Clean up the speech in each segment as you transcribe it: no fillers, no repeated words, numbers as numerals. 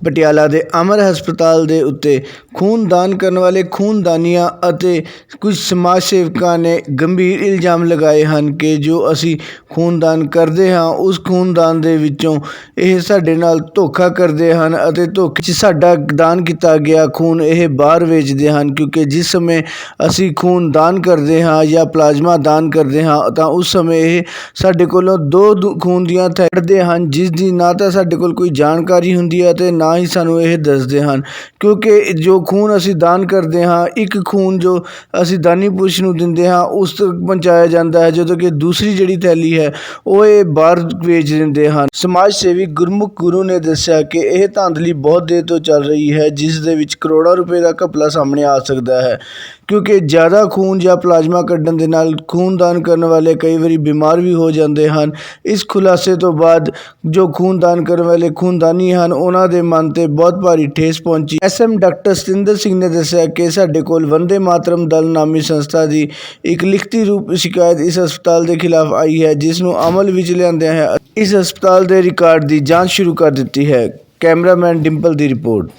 ਪਟਿਆਲਾ ਦੇ ਅਮਰ ਹਸਪਤਾਲ ਦੇ ਉੱਤੇ ਖੂਨਦਾਨ ਕਰਨ ਵਾਲੇ ਖੂਨਦਾਨੀਆਂ ਅਤੇ ਕੁਝ ਸਮਾਜ ਸੇਵਕਾਂ ਨੇ ਗੰਭੀਰ ਇਲਜ਼ਾਮ ਲਗਾਏ ਹਨ ਕਿ ਜੋ ਅਸੀਂ ਖੂਨਦਾਨ ਕਰਦੇ ਹਾਂ ਉਸ ਖੂਨਦਾਨ ਦੇ ਵਿੱਚੋਂ ਇਹ ਸਾਡੇ ਨਾਲ ਧੋਖਾ ਕਰਦੇ ਹਨ ਅਤੇ ਧੋਖੇ 'ਚ ਸਾਡਾ ਦਾਨ ਕੀਤਾ ਗਿਆ ਖੂਨ ਇਹ ਬਾਹਰ ਵੇਚਦੇ ਹਨ। ਕਿਉਂਕਿ ਜਿਸ ਸਮੇਂ ਅਸੀਂ ਖੂਨ ਦਾਨ ਕਰਦੇ ਹਾਂ ਜਾਂ ਪਲਾਜ਼ਮਾ ਦਾਨ ਕਰਦੇ ਹਾਂ ਤਾਂ ਉਸ ਸਮੇਂ ਇਹ ਸਾਡੇ ਕੋਲੋਂ ਦੋ ਖੂਨ ਦੀਆਂ ਥੈਲੀਆਂ ਹਨ, ਜਿਸ ਦੀ ਨਾ ਤਾਂ ਸਾਡੇ ਕੋਲ ਕੋਈ ਜਾਣਕਾਰੀ ਹੁੰਦੀ ਹੈ ਅਤੇ ਨਾ ਹੀ ਸਾਨੂੰ ਇਹ ਦੱਸਦੇ ਹਨ। ਕਿਉਂਕਿ ਜੋ ਖੂਨ ਅਸੀਂ ਦਾਨ ਕਰਦੇ ਹਾਂ, ਇੱਕ ਖੂਨ ਜੋ ਅਸੀਂ ਦਾਨੀ ਪੁਰਸ਼ ਨੂੰ ਦਿੰਦੇ ਹਾਂ ਉਸ ਤੱਕ ਪਹੁੰਚਾਇਆ ਜਾਂਦਾ ਹੈ, ਜਦੋਂ ਕਿ ਦੂਸਰੀ ਜਿਹੜੀ ਥੈਲੀ ਹੈ ਉਹ ਇਹ ਬਾਹਰ ਵੇਚ ਦਿੰਦੇ ਹਨ। ਸਮਾਜ ਸੇਵੀ ਗੁਰਮੁਖ ਗੁਰੂ ਨੇ ਦੱਸਿਆ ਕਿ ਇਹ ਧਾਂਦਲੀ ਬਹੁਤ ਦੇਰ ਤੋਂ ਚੱਲ ਰਹੀ ਹੈ, ਜਿਸ ਦੇ ਵਿੱਚ ਕਰੋੜਾਂ ਰੁਪਏ ਦਾ ਘਪਲਾ ਸਾਹਮਣੇ ਆ ਸਕਦਾ ਹੈ। ਕਿਉਂਕਿ ਜ਼ਿਆਦਾ ਖੂਨ ਜਾਂ ਪਲਾਜ਼ਮਾ ਕੱਢਣ ਦੇ ਨਾਲ ਖੂਨਦਾਨ ਕਰਨ ਵਾਲੇ ਕਈ ਵਾਰੀ ਬਿਮਾਰ ਵੀ ਹੋ ਜਾਂਦੇ ਹਨ। ਇਸ ਖੁਲਾਸੇ ਤੋਂ ਬਾਅਦ ਜੋ ਖੂਨਦਾਨ ਕਰਨ ਵਾਲੇ ਖੂਨਦਾਨੀ ਹਨ ਉਹਨਾਂ ਦੇ ਮਨ 'ਤੇ ਬਹੁਤ ਭਾਰੀ ਠੇਸ ਪਹੁੰਚੀ। SM ਡਾਕਟਰ ਸਤਿੰਦਰ ਸਿੰਘ ਨੇ ਦੱਸਿਆ ਕਿ ਸਾਡੇ ਕੋਲ ਵੰਦੇ ਮਾਤਰਮ ਦਲ ਨਾਮੀ ਸੰਸਥਾ ਦੀ ਇੱਕ ਲਿਖਤੀ ਰੂਪ ਸ਼ਿਕਾਇਤ ਇਸ ਹਸਪਤਾਲ ਦੇ ਖਿਲਾਫ ਆਈ ਹੈ, ਜਿਸ ਨੂੰ ਅਮਲ ਵਿੱਚ ਲਿਆਂਦਿਆਂ ਹੈ ਇਸ ਹਸਪਤਾਲ ਦੇ ਰਿਕਾਰਡ ਦੀ ਜਾਂਚ ਸ਼ੁਰੂ ਕਰ ਦਿੱਤੀ ਹੈ। ਕੈਮਰਾਮੈਨ ਡਿੰਪਲ ਦੀ ਰਿਪੋर्ट।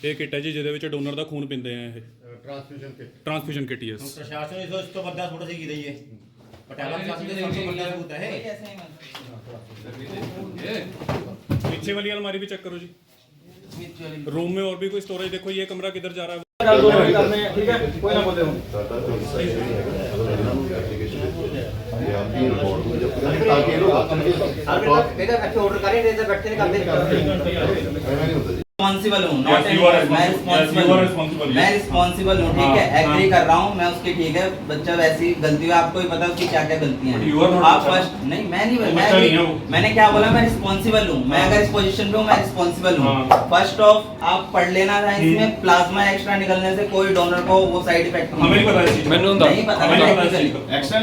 ਇਹ ਕਿੱਟ ਹੈ ਜੀ ਜਿਹਦੇ ਵਿੱਚ ਡੋਨਰ ਦਾ ਖੂਨ ਪੀਂਦੇ ਆ। ਇਹ ट्रांसफ्यूजन किट यस प्रशासन इस तो बंदा थोड़ा सी गिरी है पटियाला प्रशासन के सबसे बंदा सबूत है पीछे वाली अलमारी भी चेक करो जी। रूम में और भी कोई स्टोरेज देखो, ये कमरा किधर जा रहा है। ठीक है, कोई ना बोलते ऑर्डर करें बैठे रिस्पॉन्सिबल हूँ, नॉट मैं रिस्पॉन्सिबल हूँ। ठीक है, एग्री कर रहा हूँ मैं उसकी। ठीक है, बच्चा वैसी गलती है, आपको ही पता है उसकी क्या क्या गलतियाँ हैं। आप फर्स्ट नहीं, मैंने क्या बोला, मैं रिस्पॉन्सिबल हूँ। मैं अगर इस पोजीशन पे हूँ मैं रिस्पॉन्सिबल हूँ। फर्स्ट ऑफ आप पढ़ लेना था, इसमें प्लाज्मा एक्स्ट्रा निकलने से कोई डोनर को वो साइड इफेक्ट नहीं पता,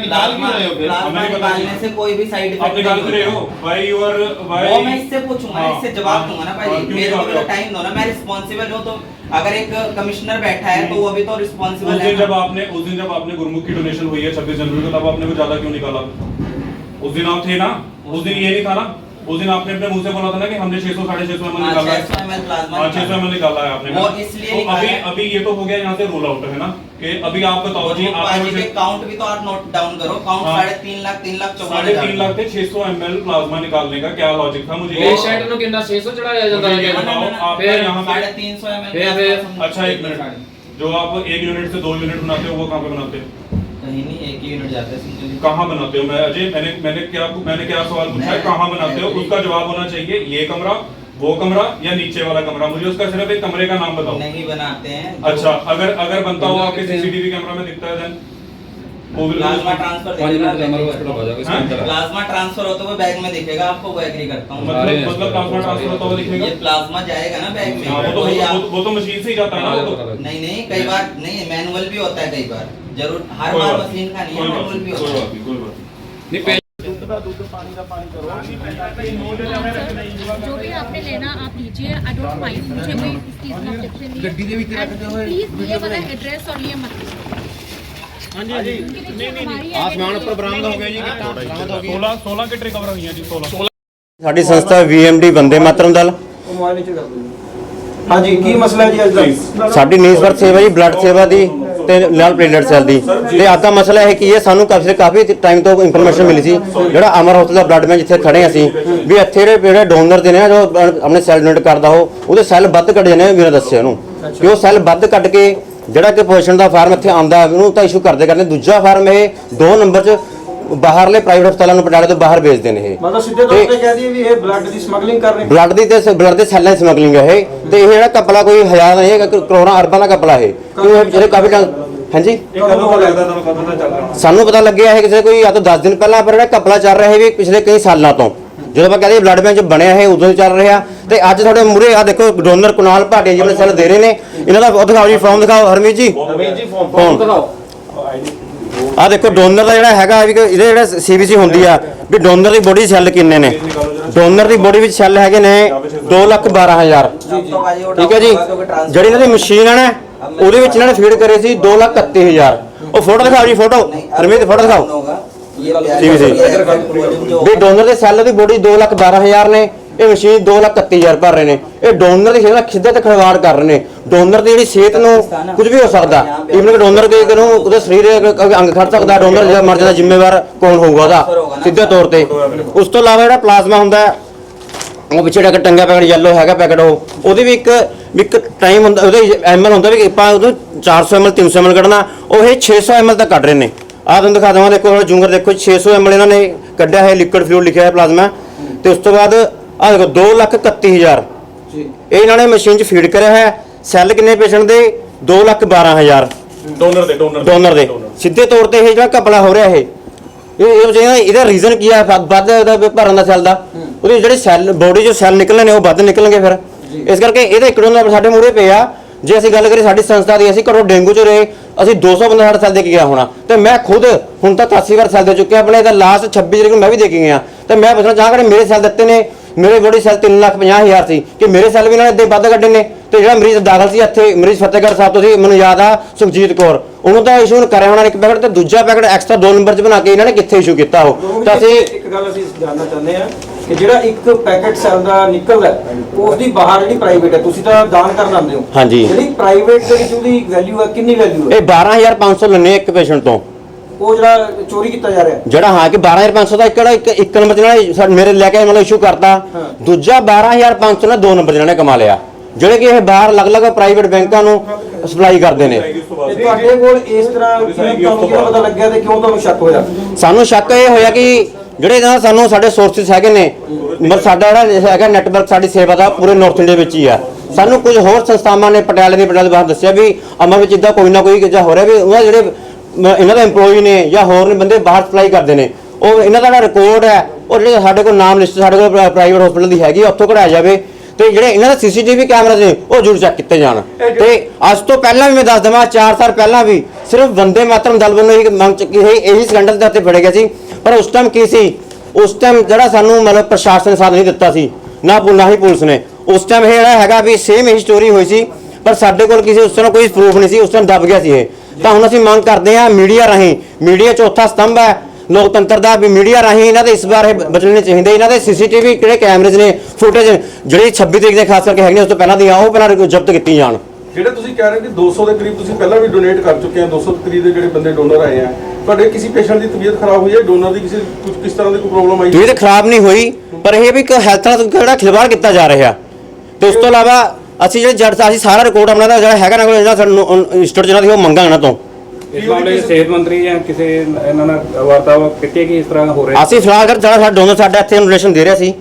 प्लाज्मा निकालने से कोई भी साइड इफेक्ट नहीं। वो मैं इससे पूछूंगा, इससे जवाब दूंगा ना भाई, मेरे को टाइम दो ना। मैं रिस्पॉन्सिबल हूँ तो अगर एक कमिश्नर बैठा है तो वो भी तो रिस्पॉन्सिबल है। उस दिन जब आपने गुरमुख की डोनेशन हुई है 26 जनवरी को, तब आपने को ज्यादा क्यों निकाला? उस दिन आप थे ना, उस दिन ये नहीं था ना, उस दिन आपने अपने मुंह से बोला था ना कि हमने 600 650 ml निकाला है। 600 ml निकाला है आपने। वो इसलिए तो अभी ये तो हो गया यहाँ से रोल आउट है ना, कि अभी आप बताओ जी, आपके काउंट भी तो आप नोट डाउन करो। काउंट 3.5 लाख 3 लाख थे 600 ml प्लाज्मा निकालने का क्या लॉजिक था? मुझे ये शायद नो कितना 600 चढ़ाया जाता है। बताओ आप यहाँ पे 350 ml। अच्छा एक मिनट, जो आप 1 यूनिट से 2 यूनिट बनाते हो वो कहाँ पे बनाते हो? कहीं नहीं, 1 ही यूनिट जाता है। कहाँ बनाते हो? मैं अजय मैंने क्या सवाल पूछा है, कहाँ बनाते हो? उसका जवाब होना चाहिए ये कमरा, वो कमरा या नीचे वाला कमरा। मुझे उसका सिर्फ एक कमरे का नाम बताओ। नहीं बनाते हैं। अच्छा, अगर बनता हो आपके सीसीटीवी कैमरा में दिखता है then plasma transfer plasma transfer होता हुआ बैग में दिखेगा आपको, वो एग्री करता हूं। मतलब प्लाज्मा ट्रांसफर होता हुआ दिखेगा, ये प्लाज्मा जाएगा ना बैग में। वो तो मशीन से ही जाता है ना। नहीं कई बार नहीं, मैनुअल भी होता है, कई बार जरूर हर बार मशीन का नहीं है, मैनुअल भी होता है। जो भी आपने लेना आप लीजिए, आई डोंट माइंड, मुझे कोई इस चीज का ऑब्जेक्शन नहीं है। प्लीज ये वाला एड्रेस और ये मत आसमान ऊपर बरामद हो गया जी। 16 किट रिकवर हुई हैं जी। 16 ਸਾਡੀ ਸੰਸਥਾ VMD ਵੰਦੇ ਮਾਤਰਮ ਦਲ। हाँ जी, की मसला है जी आज का? ਸਾਡੀ ਨੀਸਵਰ ਸੇਵਾ ਜੀ, ਬਲੱਡ ਸੇਵਾ ਦੀ ਤੇ ਨਾਲ ਪਲੇਟਲੈਟ ਸੈੱਲ ਦੀ। ਤੇ ਅੱਜ ਦਾ ਮਸਲਾ ਹੈ ਕਿ ਇਹ ਸਾਨੂੰ ਕਾਫੀ ਟਾਈਮ ਤੋਂ ਇਨਫੋਰਮੇਸ਼ਨ ਮਿਲੀ ਸੀ, ਜਿਹੜਾ ਅਮਰ ਹਸਪਤਾਲ ਦਾ ਬਲੱਡ ਬੈਂਕ ਜਿੱਥੇ ਖੜੇ ਅਸੀਂ ਵੀ ਇੱਥੇ ਜਿਹੜੇ ਡੋਨਰ ਦੇ ਨੇ ਜੋ ਆਪਣੇ ਸੈੱਲ ਡੋਨੇਟ ਕਰਦਾ ਉਹਦੇ ਸੈੱਲ ਵੱਧ ਕੱਢ ਜਾਂਦੇ ਨੇ। ਵੀਰੇ ਦੱਸਿਆ ਉਹਨੂੰ ਕਿ ਉਹ ਸੈੱਲ ਵੱਧ ਕੱਢ ਕੇ ਜਿਹੜਾ ਕਿ ਪੋਜੀਸ਼ਨ ਦਾ ਫਾਰਮ ਇੱਥੇ ਆਉਂਦਾ ਉਹਨੂੰ ਤਾਂ ਇਸ਼ੂ ਕਰਦੇ ਦੂਜਾ ਫਾਰਮ ਇਹ 2 ਨੰਬਰ 'ਚ ਬਾਹਰਲੇ ਪ੍ਰਾਈਵੇਟ ਹਸਪਤਾਲਾਂ ਨੂੰ ਪਟਿਆਲੇ ਤੋਂ ਬਾਹਰ ਭੇਜਦੇ ਨੇ। ਇਹ मतलब सीधे तौर पे कह दिए भी ये ब्लड ਦੀ ਸਮਗਲਿੰਗ ਕਰ ਰਹੇ ਨੇ। ਬਲੱਡ ਦੇ ਸੈੱਲਾਂ ਦੀ ਸਮਗਲਿੰਗ ਹੈ ਇਹ। ਤੇ ਇਹ ਜਿਹੜਾ ਕਪਲਾ ਕੋਈ ਹਜ਼ਾਰ ਨਹੀਂ ਹੈ, ਕਰੋੜਾਂ ਅਰਬਾਂ ਦਾ ਕਪਲਾ ਹੈ। ਕਿਉਂ ਇਹ ਜਿਹੜੇ ਕਾਫੀ ਹਾਂਜੀ ਸਾਨੂੰ ਪਤਾ ਲੱਗਿਆ ਹੈ ਕਿਸੇ ਕੋਈ ਆ ਤੋਂ 10 ਦਿਨ ਪਹਿਲਾਂ, ਪਰ ਜਿਹੜਾ ਕਪਲਾ ਚੱਲ ਰਿਹਾ ਹੈ ਵੀ ਪਿਛਲੇ ਕਈ ਸਾਲਾਂ ਤੋਂ। ਜਦੋਂ ਆਪਾਂ ਕਹਿੰਦੇ ਬਲੱਡ ਬੈਂਕ ਬਣਿਆ ਹੈ ਉਦੋਂ ਚੱਲ ਰਿਹਾ। ਤੇ ਅੱਜ ਤੁਹਾਡੇ ਮੂਹਰੇ ਆ ਦੇਖੋ ਡੋਨਰ ਕੁਨਾਲ ਭਾਟੀਆ ਜੀ ਆਪਣੇ ਸੈੱਲ ਦੇ ਰਹੇ ਨੇ। ਇਹਨਾਂ ਦਾ ਦਿਖਾਓ ਜੀ, ਫਾਰਮ ਦਿਖਾਓ ਹਰਮੀਤ ਜੀ, ਫਾਰਮ ਦਿਖਾਓ। ਆ ਦੇਖੋ ਡੋਨਰ ਦਾ ਜਿਹੜਾ ਹੈਗਾ ਵੀ ਇਹਦੇ ਜਿਹੜਾ CBC ਹੁੰਦੀ ਆ ਵੀ ਡੋਨਰ ਦੀ ਬੋਡੀ ਸੈੱਲ ਕਿੰਨੇ ਨੇ। ਡੋਨਰ ਦੀ ਬੋਡੀ ਵਿੱਚ ਸੈੱਲ ਹੈਗੇ ਨੇ 2,12,000। ਠੀਕ ਹੈ ਜੀ, ਜਿਹੜੀ ਇਹਨਾਂ ਦੀ ਮਸ਼ੀਨ ਹੈ ਨਾ ਉਹਦੇ ਵਿੱਚ ਇਹਨਾਂ ਨੇ ਫੀਡ ਕਰੇ ਸੀ 2,31,000। ਉਹ ਫੋਟੋ ਦਿਖਾਓ ਜੀ, ਫੋਟੋ ਹਰਮੀਤ ਫੋਟੋ ਦਿਖਾਓ। ਵੀ ਡੋਨਰ ਦੇ ਸੈੱਲ ਦੀ ਬੋਡੀ 2,12,000 ਨੇ, ਇਹ ਮਸ਼ੀਨ 2,31,000 ਭਰ ਰਹੇ ਨੇ। ਇਹ ਡੋਨਰ ਦੀ ਸਿਹਤ ਸਿੱਧੇ ਤੇ ਖਿਲਵਾੜ ਕਰ ਰਹੇ ਨੇ। ਡੋਨਰ ਦੀ ਜਿਹੜੀ ਸਿਹਤ ਨੂੰ ਕੁਝ ਵੀ ਹੋ ਸਕਦਾ, ਇਵਨ ਕਿ ਡੋਨਰ ਦੇ ਨੂੰ ਉਹਦੇ ਸਰੀਰ ਅੰਗ ਖੜ ਸਕਦਾ, ਡੋਨਰ ਜਿਹੜਾ ਮਰ ਜਾਂਦਾ ਜ਼ਿੰਮੇਵਾਰ ਕੌਣ ਹੋਊਗਾ ਉਹਦਾ ਸਿੱਧੇ ਤੌਰ ਤੇ। ਉਸ ਤੋਂ ਇਲਾਵਾ ਜਿਹੜਾ ਪਲਾਜ਼ਮਾ ਹੁੰਦਾ ਉਹ ਪਿੱਛੇ ਜਿਹੜਾ ਟੰਗਾ ਪੈਕਟ ਯੈਲੋ ਹੈਗਾ ਪੈਕਟ, ਉਹਦੇ ਵੀ ਇੱਕ ਟਾਈਮ ਹੁੰਦਾ, ਉਹਦੇ ਐਮਐਲ ਹੁੰਦਾ ਵੀ ਆਪਾਂ ਉਹਨੂੰ 400 ml 300 ml ਕੱਢਣਾ, ਉਹ ਇਹ 600 ml ਤੱਕ ਕੱਢ ਰਹੇ ਨੇ। ਆਹ ਤੁਹਾਨੂੰ ਦਿਖਾ ਦੇਵਾਂ, ਦੇਖੋ ਜੂੰਗਰ ਦੇਖੋ 600 ml ਇਹਨਾਂ ਨੇ ਕੱਢਿਆ ਹੈ, ਲਿਕੁਇਡ ਫਲੂਇਡ ਲਿਖਿਆ ਹੈ ਪਲਾਜ਼ਮਾ। ਤੇ ਉਸ ਤੋਂ ਬਾਅਦ ਆਹ ਦੇਖੋ 2,31,000 ਇਹ ਇਹਨਾਂ ਨੇ ਮਸ਼ੀਨ 'ਚ ਫੀਡ ਕਰਿਆ ਹੈ। ਸੈੱਲ ਕਿੰਨੇ ਪੇਸ਼ੈਂਟ ਦੇ 2,12,000 ਡੋਨਰ ਦੇ ਸਿੱਧੇ ਤੌਰ ਤੇ ਇਹ ਜਿਹੜਾ ਘਪਲਾ ਹੋ ਰਿਹਾ ਇਹਦਾ ਰੀਜ਼ਨ ਕੀ ਹੈ? ਵੱਧ ਭਰਨ ਦਾ ਸੈੱਲ ਦਾ, ਉਹਦੇ ਜਿਹੜੇ ਸੈੱਲ ਬੋਡੀ 'ਚੋਂ ਸੈੱਲ ਨਿਕਲਣੇ ਨੇ ਉਹ ਵੱਧ ਨਿਕਲਣਗੇ ਫਿਰ। ਇਸ ਕਰਕੇ ਇਹਦਾ ਇੱਕ ਡੋਨਰ ਸਾਡੇ ਮੂਹਰੇ ਪਿਆ। ਜੇ ਅਸੀਂ ਗੱਲ ਕਰੀਏ ਸਾਡੀ ਸੰਸਥਾ ਦੀ, ਅਸੀਂ ਘਰੋਂ ਡੇਂਗੂ 'ਚ ਰਹੇ, ਅਸੀਂ 200 ਬੰਦਾ ਸਾਡਾ ਸੈੱਲ ਦੇ ਕੇ ਗਿਆ ਹੋਣਾ, ਤੇ ਮੈਂ ਖੁਦ ਹੁਣ ਤਾਂ 83 ਵਾਰ ਸੈੱਲ ਦੇ ਚੁੱਕਿਆ ਆਪਣੇ। ਤਾਂ ਲਾਸਟ 26 ਤਰੀਕ ਨੂੰ ਮੈਂ ਵੀ ਦੇ ਕੇ ਗਿਆ। ਤੇ ਮੈਂ ਪੁੱਛਣਾ ਚਾਹਾਂਗਾ ਮੇਰੇ ਸੈੱਲ ਦਿੱਤੇ ਨੇ, ਮੇਰੇ ਬੋਡੀ ਸੈੱਲ 3,50,000 ਸੀ ਕਿ ਮੇਰੇ ਸੈੱਲ ਵੀ ਇਹਨਾਂ ਨੇ ਇੱਦਾਂ ਵੱਧ ਕੱਢੇ ਨੇ। ਤੇ ਜਿਹੜਾ ਮਰੀਜ਼ ਦਾਖਲ ਸੀ ਇੱਥੇ, ਮਰੀਜ਼ ਫਤਿਹਗੜ੍ਹ ਸਾਹਿਬ ਤੋਂ ਸੀ, ਮੈਨੂੰ ਯਾਦ ਆ ਸੁਖਜੀਤ ਕੌਰ, ਉਹਨੂੰ ਤਾਂ ਇਸ਼ੂ ਕਰਿਆ ਹੋਣਾ ਇੱਕ ਪੈਕਟ, ਤੇ ਦੂਜਾ ਪੈਕਟ ਐਕਸਟਰਾ 2 ਨੰਬਰ 'ਚ ਬਣਾ ਕੇ ਇਹਨਾਂ ਨੇ ਕਿੱਥੇ ਇਸ਼ੂ ਕੀਤਾ ਉਹ। ਤਾਂ ਅਸੀਂ ਇੱਕ ਗੱਲ ਅਸੀਂ ਜਾਣਨਾ ਚਾਹੁੰਦੇ ਹਾਂ ਕਿ ਜਿਹੜਾ ਇੱਕ ਪੈਕਟ ਸੈੱਲ ਦਾ ਨਿਕਲਦਾ ਉਸ ਦੀ ਬਾਹਰ ਜਿਹੜੀ ਪ੍ਰਾਈਵੇਟ ਹੈ, ਤੁਸੀਂ ਤਾਂ ਦਾਨ ਕਰਨ ਆਉਂਦੇ ਹੋ, ਹਾਂਜੀ, ਜਿਹੜੀ ਪ੍ਰਾਈਵੇਟ ਦੇ ਵਿੱਚ ਉਹਦੀ ਵੈਲਿਊ ਹੈ, ਕਿੰਨੀ ਵੈਲਿਊ ਹੈ? ਇਹ 12,500 ਲੈਣੇ ਇੱਕ ਪੇਸ਼ੈਂਟ ਤੋਂ। ਉਹ ਜਿਹੜਾ ਚੋਰੀ ਕੀਤਾ ਜਾ ਰਿਹਾ ਜਿਹੜਾ ਹਾਂ ਕਿ 12,500 ਦਾ ਇੱਕ ਨੰਬਰ 'ਚ ਨਾਲ ਮੇਰੇ ਲੈ ਕੇ ਮਤਲਬ ਇਸ਼ੂ ਕਰਤਾ, ਦੂਜਾ 12,500 ਨਾਲ 2 ਨੰਬਰ 'ਚ ਇਹਨਾਂ ਨੇ ਕਮਾ ਲਿਆ, ਜਿਹੜੇ ਕਿ ਇਹ ਬਾਹਰ ਅਲੱਗ-ਅਲੱਗ ਪ੍ਰਾਈਵੇਟ ਬੈਂਕਾਂ ਨੂੰ ਸਪਲਾਈ ਕਰਦੇ ਨੇ। ਤੁਹਾਡੇ ਕੋਲ ਇਸ ਤਰ੍ਹਾਂ ਤੁਹਾਨੂੰ ਕਿਉਂ ਪਤਾ ਲੱਗਿਆ ਤੇ ਕਿਉਂ ਤੁਹਾਨੂੰ ਸ਼ੱਕ ਹੋਇਆ? ਸਾਨੂੰ ਸ਼ੱਕ ਇਹ ਹੋਇਆ ਕਿ ਜਿਹੜੇ ਨਾ ਸਾਨੂੰ ਸਾਡੇ ਸੋਰਸਿਸ ਹੈਗੇ ਨੇ, ਮਤਲਬ ਸਾਡਾ ਜਿਹੜਾ ਹੈਗਾ ਨੈਟਵਰਕ ਸਾਡੀ ਸੇਵਾ ਦਾ ਪੂਰੇ ਨਾਰਥ ਇੰਡੀਆ ਵਿੱਚ ਹੀ ਆ। ਸਾਨੂੰ ਕੁਝ ਹੋਰ ਸੰਸਥਾਵਾਂ ਨੇ ਪਟਿਆਲੇ ਬਾਹਰ ਦੱਸਿਆ ਵੀ ਅਮਾ ਵਿੱਚ ਇੱਦਾਂ ਕੋਈ ਨਾ ਕੋਈ ਕਿਹਾ ਹੋ ਰਿਹਾ ਵੀ ਉਹ ਜਿਹੜੇ ਇਹਨਾਂ ਦਾ EMPLOYE ਨੇ ਜਾਂ ਹੋਰ ਨੇ ਬੰਦੇ ਬਾਹਰ ਸਪਲਾਈ ਕਰਦੇ ਨੇ, ਉਹ ਇਹਨਾਂ ਦਾ ਜਿਹੜਾ ਰਿਕਾਰਡ ਹੈ ਉਹ ਜਿਹੜੇ ਸਾਡੇ ਕੋਲ ਨਾਮ ਲਿਸਟ ਸਾਡੇ ਕੋਲ ਪ੍ਰਾਈਵੇਟ ਹਸਪੀਟਲ ਦੀ ਹੈਗੀ ਉੱਥੋਂ ਕਢਾਇਆ ਜਾਵੇ। ਤੇ ਜਿਹੜੇ ਇਹਨਾਂ ਦਾ CCTV ਕੈਮਰਾਜ਼ ਨੇ ਉਹ ਜ਼ਰੂਰ ਚੈੱਕ ਕੀਤੇ ਜਾਣ। ਤੇ ਅੱਜ ਤੋਂ ਪਹਿਲਾਂ ਵੀ ਮੈਂ ਦੱਸ ਦਵਾਂ 4 ਸਾਲ ਪਹਿਲਾਂ ਵੀ ਸਿਰਫ ਵੰਦੇ ਮਾਤਰਮ ਦਲ ਵੱਲੋਂ ਹੀ ਮੰਗ ਚੁੱਕੀ ਸੀ, ਇਹੀ ਸਕੈਂਡਲ ਦੇ ਉੱਤੇ ਫੜੇ ਗਏ ਸੀ। ਪਰ ਉਸ ਟਾਈਮ ਕੀ ਸੀ, ਉਸ ਟਾਈਮ ਜਿਹੜਾ ਸਾਨੂੰ ਮਤਲਬ ਪ੍ਰਸ਼ਾਸਨ ਨੇ ਸਾਥ ਨਹੀਂ ਦਿੱਤਾ ਸੀ, ਨਾ ਹੀ ਪੁਲਿਸ ਨੇ। ਉਸ ਟਾਈਮ ਇਹ ਜਿਹੜਾ ਹੈਗਾ ਵੀ ਸੇਮ ਇਹੀ ਸਟੋਰੀ ਹੋਈ ਸੀ, ਪਰ ਸਾਡੇ ਕੋਲ ਕਿਸੇ ਉਸ ਤਰ੍ਹਾਂ ਕੋਈ ਪ੍ਰੂਫ ਨਹੀਂ ਸੀ, ਉਸ ਟਾਈਮ ਦਬ ਗਿਆ ਸੀ ਇਹ। ਤਾਂ ਹੁਣ ਅਸੀਂ ਮੰਗ ਕਰਦੇ ਹਾਂ ਮੀਡੀਆ ਰਾਹੀਂ, ਮੀਡੀਆ ਚੌਥਾ ਸਤੰਭ ਹੈ ਲੋਕਤੰਤਰ ਦਾ, ਵੀ ਮੀਡੀਆ ਰਾਹੀਂ ਇਹਨਾਂ ਦੇ ਇਸ ਬਾਰੇ ਬਚਣੇ ਚਾਹੀਦੇ। ਇਹਨਾਂ ਦੇ CCTV ਜਿਹੜੇ ਕੈਮਰੇਜ਼ ਨੇ, ਫੁਟੇਜ ਜਿਹੜੀ 26 ਤਰੀਕ ਦੇ ਖਾਸ ਕਰਕੇ ਹੈਗੀਆਂ ਉਸ ਤੋਂ ਪਹਿਲਾਂ ਦੀਆਂ, ਉਹ ਪਹਿਲਾਂ ਜ਼ਬਤ ਕੀਤੀ ਜਾਣ। ਜਿਹੜੇ ਤੁਸੀਂ ਕਹਿ ਰਹੇ ਕਿ 200 ਦੇ ਕਰੀਬ ਤੁਸੀਂ ਪਹਿਲਾਂ ਵੀ ਡੋਨੇਟ ਕਰ ਚੁੱਕੇ ਆ, 200 ਦੇ ਕਰੀਬ ਦੇ ਜਿਹੜੇ ਬੰਦੇ ਡੋਨਰ ਆਏ ਆ, ਤੁਹਾਡੇ ਕਿਸੇ ਪੇਸ਼ੈਂਟ ਦੀ ਤਬੀਅਤ ਖਰਾਬ ਹੋਈ ਹੈ? ਡੋਨਰ ਦੀ ਕਿਸ ਤਰ੍ਹਾਂ ਦੀ ਕੋਈ ਪ੍ਰੋਬਲਮ ਆਈ? ਤਬੀਅਤ ਖਰਾਬ ਨਹੀਂ ਹੋਈ, ਪਰ ਇਹ ਵੀ ਇੱਕ ਹੈਲਥ ਨਾਲ ਜਿਹੜਾ ਖਿਲਵਾੜ ਕੀਤਾ ਜਾ ਰਿਹਾ। ਤੇ ਉਸ ਤੋਂ ਇਲਾਵਾ ਅਸੀਂ ਅਸੀਂ ਸਾਰਾ ਰਿਕਾਰਡ ਆਪਣਾ ਦਾ ਜਿਹੜਾ ਹੈਗਾ ਨਾ ਜਿਹੜਾ ਸਾਨੂੰ ਇੰਸਟੀਟਿਊਟ ਜਿਹਨਾਂ ਦੀ ਉਹ ਮੰਗਾਂ ਇਹਨਾਂ ਤੋਂ। ਇਸ ਮਾਮਲੇ ਵਿੱਚ ਸਿਹਤ ਮੰਤਰੀ ਜਾਂ ਕਿਸੇ ਇਹਨਾਂ ਨਾਲ ਵਾਰਤਾਲਾਪ ਕੀਤੀ ਕਿ ਇਸ ਤਰ੍ਹਾਂ ਹੋ ਰਿਹਾ? ਅਸੀਂ ਫਿਲਹਾਲ ਸਾਡਾ ਡੋਨਰ ਸਾਡਾ ਇੱਥੇ ਇਨਫੋਰਮੇਸ਼ਨ ਦੇ ਰਿਹਾ ਸੀ,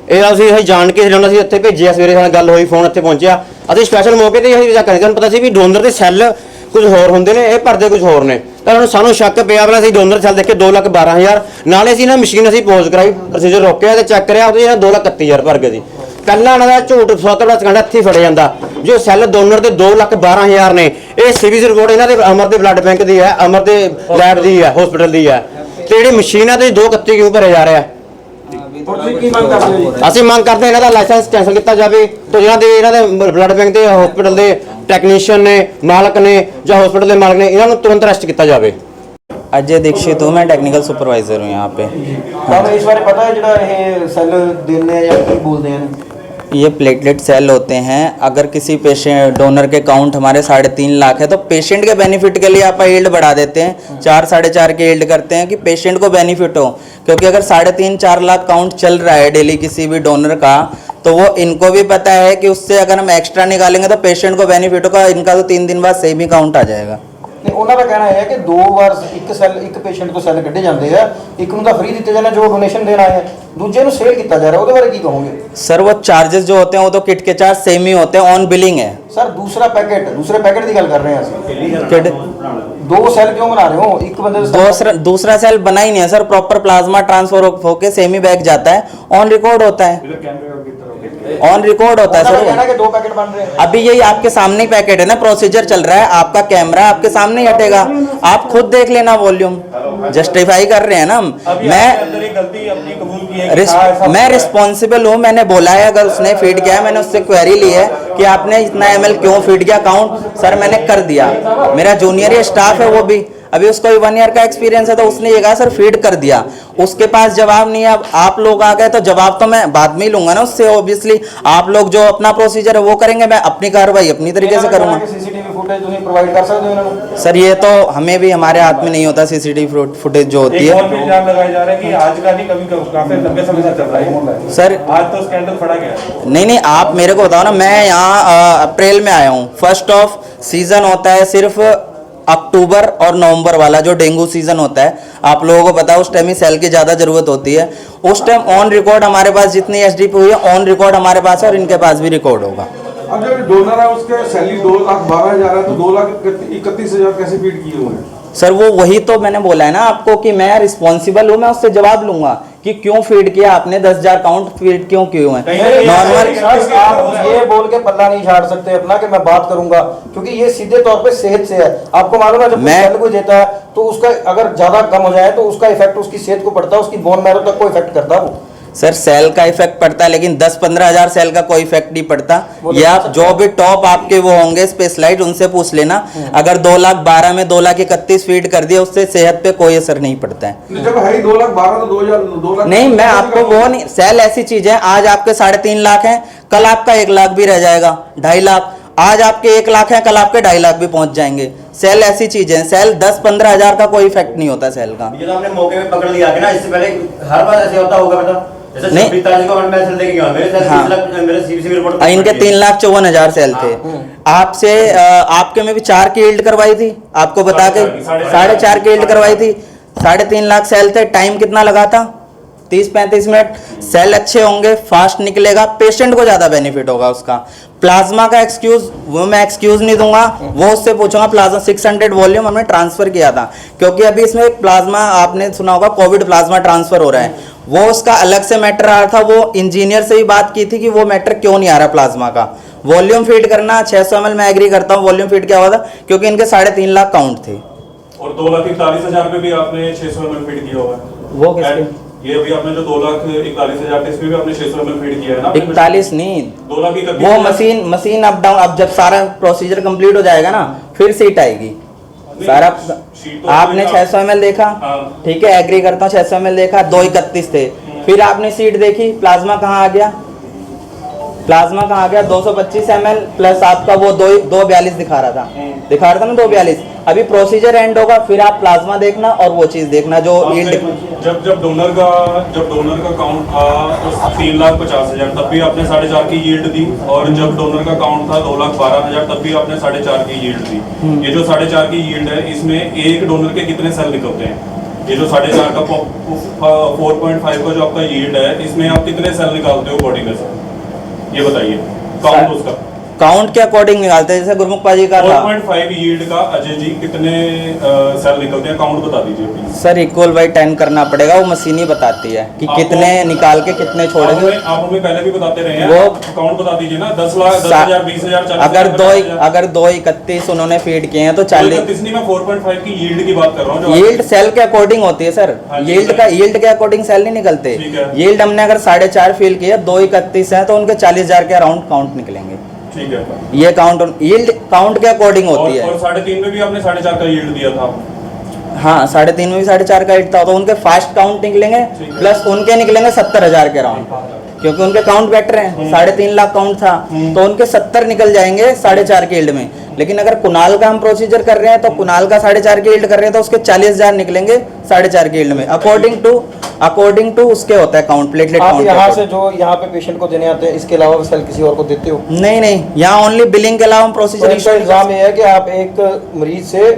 ਇਹ ਅਸੀਂ ਜਾਣ ਕੇ ਡੋਨਰ ਅਸੀਂ ਇੱਥੇ ਭੇਜਿਆ, ਸਵੇਰੇ ਨਾਲ ਗੱਲ ਹੋਈ, ਫੋਨ ਇੱਥੇ ਪਹੁੰਚਿਆ, ਅਸੀਂ ਸਪੈਸ਼ਲ ਮੌਕੇ ਤੇ ਅਸੀਂ ਚੈੱਕ ਕਰਨ ਪਤਾ ਸੀ ਵੀ ਡੋਨਰ ਦੇ ਸੈੱਲ ਕੁਝ ਹੋਰ ਹੁੰਦੇ ਨੇ, ਇਹ ਭਰਦੇ ਕੁਝ ਹੋਰ ਨੇ। ਤਾਂ ਸਾਨੂੰ ਸ਼ੱਕ ਪਿਆ, ਪਹਿਲਾਂ ਅਸੀਂ ਡੋਨਰ ਸੈੱਲ ਦੇਖੇ 2,12,000, ਨਾਲੇ ਅਸੀਂ ਨਾ ਮਸ਼ੀਨ ਅਸੀਂ ਪੋਜ਼ ਕਰਾਈ, ਪ੍ਰੋਸੀਜਰ ਰੋਕਿਆ ਤੇ ਚੈੱਕ ਕਰਿਆ, ਉਹਦੇ 2,31,000 ਭਰ ਗਏ ਸੀ। ਪਹਿਲਾਂ ਇਹਨਾਂ ਦਾ ਝੂਠ ਸੌਤੜਾ ਸਕੰਡਾ ਇੱਥੇ ਫੜਿਆ ਜਾਂਦਾ। ਜੋ ਸੈੱਲ ਡੋਨਰ ਦੇ 2,12,000 ਨੇ, ਇਹ ਸੀਰੀਜ਼ ਰਿਪੋਰਟ ਇਹਨਾਂ ਦੇ ਅਮਰ ਦੇ ਬਲੱਡ ਬੈਂਕ ਦੀ ਹੈ, ਅਮਰ ਦੇ ਲੈਬ ਦੀ ਹੈ, ਹਸਪੀਟਲ ਦੀ ਹੈ। ਤੇ ਜਿਹੜੀ ਮਸ਼ੀਨਾਂ ਤੇ 2,31 ਕਿਉਂ ਭਰੇ ਜਾ ਰਿਹਾ? ਅਸੀਂ ਮੰਗ ਕਰਦੇ ਇਹਨਾਂ ਦਾ ਲਾਇਸੈਂਸ ਕੈਂਸਲ ਕੀਤਾ ਜਾਵੇ, ਤੇ ਇਹਨਾਂ ਦੇ ਬਲੱਡ ਬੈਂਕ ਦੇ ਹਸਪੀਟਲ ਦੇ ਟੈਕਨੀਸ਼ੀਅਨ ਨੇ, ਮਾਲਕ ਨੇ ਜਾਂ ਹਸਪੀਟਲ ਦੇ ਮਾਲਕ ਨੇ, ਇਹਨਾਂ ਨੂੰ ਤੁਰੰਤ ਅਰੈਸਟ ਕੀਤਾ ਜਾਵੇ। अजय दीक्षित हूँ, मैं टेक्निकल सुपरवाइजर हूँ यहाँ पे। ਤੁਹਾਨੂੰ ਇਸ ਬਾਰੇ ਪਤਾ ਹੈ ਜਿਹੜਾ ਇਹ ਸੈੱਲ ਦਿੰਦੇ ਆ ਜਾਂ ਕੀ ਬੋਲਦੇ ਹਨ? ये प्लेटलेट सेल होते हैं। अगर किसी पेशेंट डोनर के काउंट हमारे 3.5 लाख है तो पेशेंट के बेनिफिट के लिए आप यील्ड बढ़ा देते हैं, 4 साढ़े 4 के यील्ड करते हैं कि पेशेंट को बेनिफिट हो। क्योंकि अगर 3.5-4 लाख काउंट चल रहा है डेली किसी भी डोनर का, तो वो इनको भी पता है कि उससे अगर हम एक्स्ट्रा निकालेंगे तो पेशेंट को बेनिफिट होगा, इनका तो 3 दिन बाद सेम ही काउंट आ जाएगा। ਨਹੀਂ ਉਹਨਾਂ ਦਾ ਕਹਿਣਾ ਹੈ ਕਿ 2 ਵਾਰ ਇੱਕ ਪੇਸ਼ੈਂਟ ਤੋਂ ਸੈੱਲ ਕੱਢੇ ਜਾਂਦੇ ਆ, ਇੱਕ ਨੂੰ ਤਾਂ ਫ੍ਰੀ ਦਿੱਤੇ ਜਾਂਦੇ ਜੋ ਡੋਨੇਸ਼ਨ ਦੇਣ ਆਏ ਆ, ਦੂਜੇ ਨੂੰ ਸੇਲ ਕੀਤਾ ਜਾ ਰਿਹਾ, ਉਹਦੇ ਬਾਰੇ ਕੀ ਕਹੋਗੇ? सर वो चार्जेस जो होते हैं वो तो किट के चार्ज सेम ही होते हैं, ऑन बिलिंग है। ਸਰ ਦੂਸਰੇ ਪੈਕੇਟ ਦੀ ਗੱਲ ਕਰ ਰਹੇ ਹਾਂ ਅਸੀਂ। 2 ਸੈੱਲ ਕਿਉਂ ਬਣਾ ਰਹੇ ਹੋ? ਇੱਕ ਬੰਦੇ ਦਾ दूसरा सेल बना ही नहीं है सर, प्रॉपर प्लाज्मा ट्रांसफर होके सेमी बैग जाता है, ऑन रिकॉर्ड होता है, ऑन रिकॉर्ड होता है सर। कहना कि 2 पैकेट बन रहे हैं। अभी यही आपके सामने ही पैकेट है ना, प्रोसीजर चल रहा है, आपका कैमरा आपके सामने ही हटेगा, आप खुद देख लेना वॉल्यूम, जस्टिफाई कर रहे हैं ना हम। मैं रिस्पॉन्सिबल हूँ, मैंने बोला है अगर उसने फीड किया है, मैंने उससे क्वेरी ली है कि आपने इतना ml क्यों फीड किया काउंट, सर मैंने कर दिया, मेरा जूनियर स्टाफ है वो भी। अभी उसको 1 ईयर का एक्सपीरियंस है, तो उसने ये कहा सर फीड कर दिया, उसके पास जवाब नहीं है। अब आप लोग आ गए तो जवाब तो मैं बाद में ही लूंगा ना उससे, ऑब्वियसली आप लोग जो अपना प्रोसीजर है वो करेंगे, मैं अपनी कार्रवाई अपनी तरीके से करूंगा। सीसीटीवी फुटेज तुम्हें प्रोवाइड कर सकते हो इन्होंने? सर ये तो हमें भी हमारे हाथ में नहीं होता सीसीटीवी फुटेज जो होती एक है। और भी इल्जाम लगाए जा रहे हैं कि आज का नहीं, कभी काफी लंबे समय से चल रहा है सर आज तो स्कैंडल फड़ा गया है। नहीं, आप मेरे को बताओ ना, मैं यहाँ अप्रैल में आया हूँ, फर्स्ट ऑफ सीजन होता है सिर्फ अक्टूबर और नवंबर वाला, जो डेंगू सीजन होता है, आप लोगों को पता है उस टाइम ही सेल की ज़्यादा ज़रूरत होती है। उस टाइम ऑन रिकॉर्ड हमारे पास जितनी एसडीपी हुई है ऑन रिकॉर्ड हमारे पास है, और इनके पास भी रिकॉर्ड होगा। अब जो डोनर है उसके सैलरी 2,12,000 है, तो 2,31,000 कैसे फीड किए हुए हैं? सर वो वही तो मैंने बोला है ना आपको कि मैं रिस्पॉन्सिबल हूँ, मैं उससे जवाब लूंगा कि क्यों फीड किया आपने, 10,000 काउंट फीड क्यों किए हुए हैं। नॉर्मल आप ये बोल के पल्ला नहीं झाड़ सकते अपना कि मैं बात करूंगा, क्योंकि ये सीधे तौर पे सेहत से है। आपको मालूम है जब सेल कोई देता है तो उसका अगर ज्यादा कम हो जाए तो उसका इफेक्ट उसकी सेहत को पड़ता है, उसकी बोन मैरो तक को इफेक्ट करता है वो। सर सेल का इफेक्ट पड़ता है, लेकिन 10-15 हजार सेल का कोई इफेक्ट नहीं पड़ता। ये आप जो भी टॉप आपके वो होंगे स्पेशलाइट, उनसे पूछ लेना। अगर 2,12,000 में 2,31,000 फीड कर दिया, उससे सेहत पे कोई असर नहीं पड़ता है। जब है 2,12,000 तो 2,00,000 नहीं, मैं आपको वो नहीं, सेल ऐसी चीज है, आज आपके 3.5 लाख हैं, कल आपका 1 लाख भी रह जाएगा, 2.5 लाख। आज आपके 1 लाख है, कल आपके 2.5 लाख भी पहुंच जाएंगे। सेल ऐसी चीज है, सेल 10-15 हजार का कोई इफेक्ट नहीं होता सेल का। ये तो आपने मौके पे पकड़ लिया कि ना, इससे पहले हर बार ऐसे होता होगा बेटा? जैसे नहीं। 45 को मैं सेल देके गया, मेरे सेल 30 लाख, मेरे सीबीसी रिपोर्ट इनके 3,54,000 सेल थे। आपसे आपके में भी 4 की यील्ड करवाई थी, आपको बता के 4.5 की यील्ड करवाई थी। 3.5 लाख सेल थे, टाइम कितना लगा था? 30-35 मिनट। सेल अच्छे होंगे, फास्ट निकलेगा, पेशेंट को ज्यादा बेनिफिट होगा उसका। प्लाज्मा का एक्सक्यूज वो मैं एक्सक्यूज नहीं दूंगा, वो उससे पूछूंगा। प्लाज्मा 600 वॉल्यूम हमने ट्रांसफर किया था, क्योंकि अभी इसमें प्लाज्मा आपने सुना होगा कोविड प्लाज्मा ट्रांसफर हो रहा है, वो उसका अलग से मैटर आ रहा था। वो इंजीनियर से भी बात की थी कि वो मैटर क्यों नहीं आ रहा प्लाज्मा का। वॉल्यूम फीड करना 600 ml मैं एग्री करता हूँ, वॉल्यूम फीड क्या हुआ था, क्योंकि इनके 3.5 लाख काउंट थे। और 2,41,000 पे भी आपने 600 ml फीड किया हुआ है। वो किसके? ये अभी आपने जो 2,41,000 थे, इसमें भी आपने 600 ml फीड किया है ना? 41 नहीं, 2,31,000 वो मशीन अप डाउन। अब जब सारा प्रोसीजर कंप्लीट हो जाएगा ना, फिर सीट आएगी सारा। आपने 600 ml देखा, ठीक है, एग्री करता हूँ, 600 ml देखा, 2,31 थे। फिर आपने सीट देखी, प्लाज्मा कहाँ आ गया? प्लाज्मा कहाँ आ गया? 225 ml प्लस आपका वो 242 दिखा रहा था ना, 242। अभी प्रोसीजर एंड होगा, फिर आप प्लाज्मा देखना और वो चीज देखना जो जब डोनर का काउंट था 3,50,000, तब भी आपने 4.5 की यील्ड दी, और जब डोनर का काउंट था 2,12,000, तब भी आपने 4.5 की यील्ड दी। ये जो 4.5 की यील्ड है, इसमें एक डोनर के कितने सेल निकलते हैं? ये जो 4.5 का 4.5 का जो आपका यील्ड है, इसमें आप कितने सेल निकालते हो बॉडी में से? ये बताइए, काउंट उसका काउंट के अकॉर्डिंग निकालते हैं। जैसे गुरमुख पाजी का था 4.5 यील्ड का, अजय जी कितने सेल निकलते हैं? काउंट बता दीजिए प्लीज। सर इक्वल बाई 10 करना पड़ेगा, वो मशीन ही बताती है कि कितने निकाल के कितने छोड़ेंगे। आप हमें पहले भी बताते रहे हैं, वो काउंट बता दीजिए ना। 10 लाख, 10,000, 20,000, 40,000, अगर 2,31 उन्होंने फीड किए हैं तो 40। मैं 4.5 की यील्ड की बात कर रहा हूँ। यील्ड सेल के अकॉर्डिंग होती है सर, यील्ड के अकॉर्डिंग सेल नहीं निकलते। यील्ड हमने अगर 4.5 फील किया, 2,31 है, तो उनके 40,000 के अराउंड काउंट निकलेंगे। ठीक है, ये यील्ड काउंट के अकॉर्डिंग होती है। और 3.5 में भी आपने 4.5 का यील्ड दिया था। हाँ, 3.5 में भी 4.5 का यील्ड था, तो उनके फास्ट काउंट निकलेंगे, प्लस उनके निकलेंगे 70,000 के अराउंड, क्योंकि उनके काउंट बेटर हैं। 3.5 लाख काउंट था, तो उनके 70 निकल जाएंगे 4.5 के यील्ड में। लेकिन अगर कुणाल का हम प्रोसीजर कर रहे हैं, तो कुणाल का 4.5 के यील्ड कर रहे हैं, तो उसके 40,000 निकलेंगे 4.5 के यील्ड में। अकॉर्डिंग टू उसके होता है काउंट, प्लेटलेट काउंट। यहाँ से जो यहाँ पे पेशेंट को देने आते हैं, इसके अलावा सेल किसी और को देते हो? नहीं, यहाँ ओनली बिलिंग के अलावा हम प्रोसीजर। इसका इल्जाम ये है कि आप एक मरीज से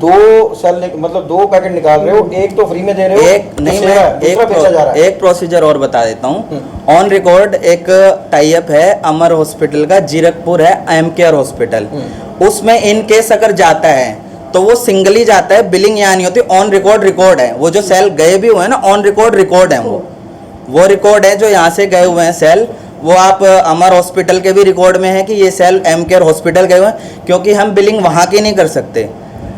2 सेल मतलब 2 पैकेट निकाल रहे हो, एक तो फ्री में दे रहे हो, एक नहीं, मैं एक प्रोसीजर और बता देता हूँ। ऑन रिकॉर्ड एक टाई अप है अमर हॉस्पिटल का, जीरकपुर है, एम केयर हॉस्पिटल। उसमें इन केस अगर जाता है तो वो सिंगली जाता है, बिलिंग यहाँ नहीं होती। ऑन रिकॉर्ड है, वो जो सेल गए भी हुए हैं ना, ऑन रिकॉर्ड है, वो रिकॉर्ड है जो यहाँ से गए हुए हैं सेल। वो आप अमर हॉस्पिटल के भी रिकॉर्ड में है कि ये सेल एम केयर हॉस्पिटल गए हुए हैं, क्योंकि हम बिलिंग वहाँ की नहीं कर सकते।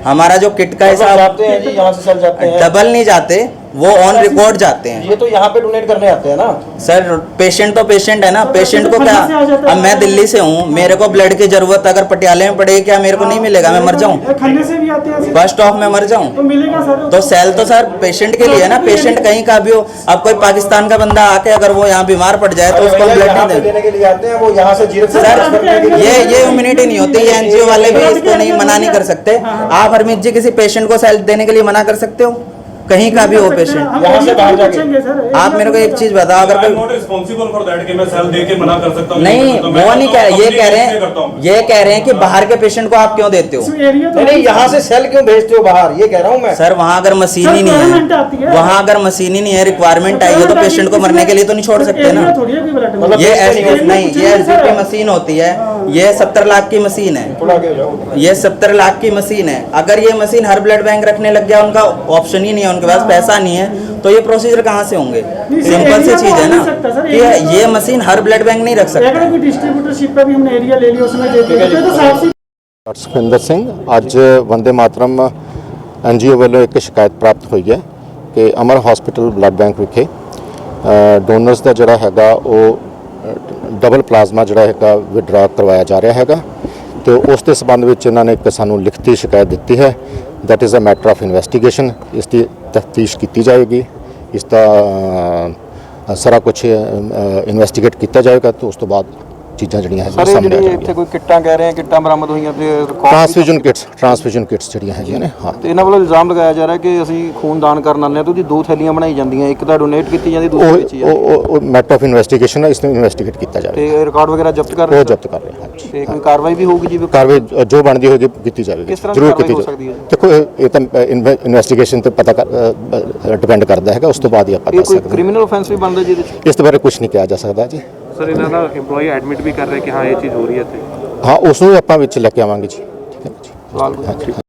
हमारा जो किट का हिसाब, यहाँ से सेल जाते हैं, डबल नहीं जाते, वो ऑन रिकॉर्ड जाते हैं। ये तो यहाँ पे डोनेट करने आते हैं ना सर पेशेंट तो पेशेंट है ना, पेशेंट को क्या, अब मैं दिल्ली से हूँ, मेरे को ब्लड की जरूरत अगर पटियाले में पड़ेगी, क्या मेरे को नहीं मिलेगा? मैं मर जाऊँ, फर्स्ट ऑफ में मर जाऊँ? तो सेल तो सर पेशेंट के लिए है ना, पेशेंट कहीं का भी हो। अब कोई पाकिस्तान का बंदा आके अगर वो यहाँ बीमार पड़ जाए तो उसको ब्लड नहीं देने के लिए आते हैं, वो यहाँ से जीरो सर ये इम्यूनिटी नहीं होती, ये एनजीओ वाले भी इसको नहीं मना नहीं कर सकते। आप हरमीत जी किसी पेशेंट को सेल देने के लिए मना कर सकते हो? कहीं का भी हो पेशेंट, यहाँ से बाहर जाके आप मेरे को एक चीज बताओ, अगर कोई नॉट रिस्पांसिबल फॉर दैट कि मैं सेल दे के मना कर सकता हूं। नहीं, वो नहीं कह रहे, ये कह रहे हैं कि बाहर के पेशेंट को आप क्यों देते हो? नहीं, यहाँ से सेल क्यों भेजते हो बाहर, ये कह रहा हूँ मैं। सर वहाँ अगर मशीन ही नहीं है, वहाँ अगर मशीन ही नहीं है, रिक्वायरमेंट आई है तो पेशेंट को मरने के लिए तो नहीं छोड़ सकते ना। मतलब ये नहीं, ये एसजीपी मशीन होती है, ये 70 लाख की मशीन है, थोड़ा आगे हो जाओ। ये 70 लाख की मशीन है। अगर ये मशीन हर ब्लड बैंक रखने लग गया, उनका ऑप्शन ही नहीं है, उनके पास पैसा नहीं है, तो ये प्रोसीजर कहाँ से होंगे? सिंपल सी चीज है ना कि ये मशीन हर ब्लड बैंक नहीं रख सकता। डिस्ट्रीब्यूटरशिप पे भी हमने एरिया ले लिया, उसमें देते हैं तो साफ ਸੁਖਵਿੰਦਰ ਸਿੰਘ ਅੱਜ ਵੰਦੇ ਮਾਤਰਮ ਐਨਜੀਓ ਵੱਲੋਂ ਇੱਕ ਸ਼ਿਕਾਇਤ ਪ੍ਰਾਪਤ ਹੋਈ ਹੈ ਕਿ ਅਮਰ ਹਸਪੀਟਲ ਬਲੱਡ ਬੈਂਕ ਵਿਖੇ ਡੋਨਰਸ ਦਾ ਜਿਹੜਾ ਹੈਗਾ ਉਹ ਡਬਲ ਪਲਾਜ਼ਮਾ ਜਿਹੜਾ ਹੈਗਾ ਵਿਡਰਾ ਕਰਵਾਇਆ ਜਾ ਰਿਹਾ ਹੈਗਾ ਤੇ ਉਸ ਦੇ ਸੰਬੰਧ ਵਿੱਚ ਇਹਨਾਂ ਨੇ ਇੱਕ ਸਾਨੂੰ ਲਿਖਤੀ ਸ਼ਿਕਾਇਤ ਦਿੱਤੀ ਹੈ। That is a matter of investigation. ਇਸ ਦੀ ਤਫਤੀਸ਼ ਕੀਤੀ ਜਾਏਗੀ, ਇਸ ਦਾ ਸਾਰਾ ਕੁਝ ਇਨਵੈਸਟੀਗੇਟ ਕੀਤਾ ਜਾਏਗਾ ਤੇ ਉਸ ਤੋਂ ਬਾਅਦ ਚੀਜ਼ਾਂ ਜਿਹੜੀਆਂ ਹੈਗੀਆਂ ਸਾਹਮਣੇ ਆ ਜਾਣਗੀਆਂ। ਇੱਥੇ ਕੋਈ ਕਿੱਟਾਂ ਕਹਿ ਰਹੇ ਆ, ਕਿੱਟਾਂ ਬਰਾਮਦ ਹੋਈਆਂ ਤੇ ਟ੍ਰਾਂਸਫਿਊਜ਼ਨ ਕਿਟਸ ਜਿਹੜੀਆਂ ਹੈਗੀਆਂ ਨੇ। ਹਾਂ, ਤੇ ਇਹਨਾਂ ਵੱਲੋਂ ਇਲਜ਼ਾਮ ਲਗਾਇਆ ਜਾ ਰਿਹਾ ਕਿ ਅਸੀਂ ਖੂਨ ਦਾਨ ਕਰਨ ਆਉਂਦੇ ਹਾਂ ਤੇ ਉਹਦੀ ਦੋ ਥੈਲੀਆਂ ਬਣਾਈ ਜਾਂਦੀਆਂ, ਇੱਕ ਤਾਂ ਡੋਨੇਟ ਕੀਤੀ ਜਾਂਦੀ, ਦੂਸਰੀ ਵੇਚੀ ਜਾਂਦੀ। ਉਹ ਮੈਟਰ ਆਫ ਇਨਵੈਸਟੀਗੇਸ਼ਨ ਹੈ, ਇਸ ਨੂੰ ਇਨਵੈਸਟੀਗੇਟ ਕੀਤਾ ਜਾਵੇਗਾ ਤੇ ਰਿਕਾਰਡ ਵਗੈਰਾ ਜ਼ਬਤ ਕਰ ਰਹੇ ਉਹ ਜ਼ਬਤ ਕਰ ਰਹੇ ਹਾਂ ਜੀ। ਤੇ ਕੋਈ ਕਾਰਵਾਈ ਵੀ ਹੋਊਗੀ ਜੀ? ਕਾਰਵਾਈ ਜੋ ਬਣਦੀ ਹੋਏਗੀ ਕੀਤੀ ਜਾਵੇਗੀ, ਕਿਸ ਤਰ੍ਹਾਂ ਦੀ ਜ਼ਰੂਰ ਕਾਰਵਾਈ ਕੀਤੀ ਹੋ ਜਾਵੇਗੀ। ਸਕਦੀ ਹੈ? ਦੇਖੋ ਇਹ ਤਾਂ ਇਨਵੈਸਟੀਗੇਸ਼ਨ ਤੇ ਪਤਾ ਡਿਪੈਂਡ ਕਰਦਾ ਹੈਗਾ, ਉਸ ਤੋਂ ਬਾਅਦ ਹੀ ਆਪਾਂ ਇਹ ਦੱਸ ਕੋਈ ਸਕਦੇ ਕ੍ਰਿਮੀਨਲ ਆਫੈਂਸ ਵੀ ਬਣਦਾ ਜਿਹਦੇ ਚ? ਇਸ ਦੇ ਬਾਰੇ ਕੁਝ ਨਹੀਂ ਕਿਹਾ ਜਾ ਸਕਦਾ ਜੀ। ਸਰ ਇਹਨਾਂ ਦਾ EMPLOYE ਐਡਮਿਟ ਵੀ ਕਰ ਰਿਹਾ ਕਿ ਹਾਂ ਇਹ ਚੀਜ਼ ਹੋ ਰਹੀ ਹੈ ਤੇ ਹਾਂ, ਉਸ ਨੂੰ ਵੀ ਆਪਾਂ ਵਿੱਚ ਲੈ ਕੇ ਆਵਾਂਗੇ ਜੀ। ਠੀਕ ਹੈ ਜੀ। ਸਵਾਲ ਕੋਈ?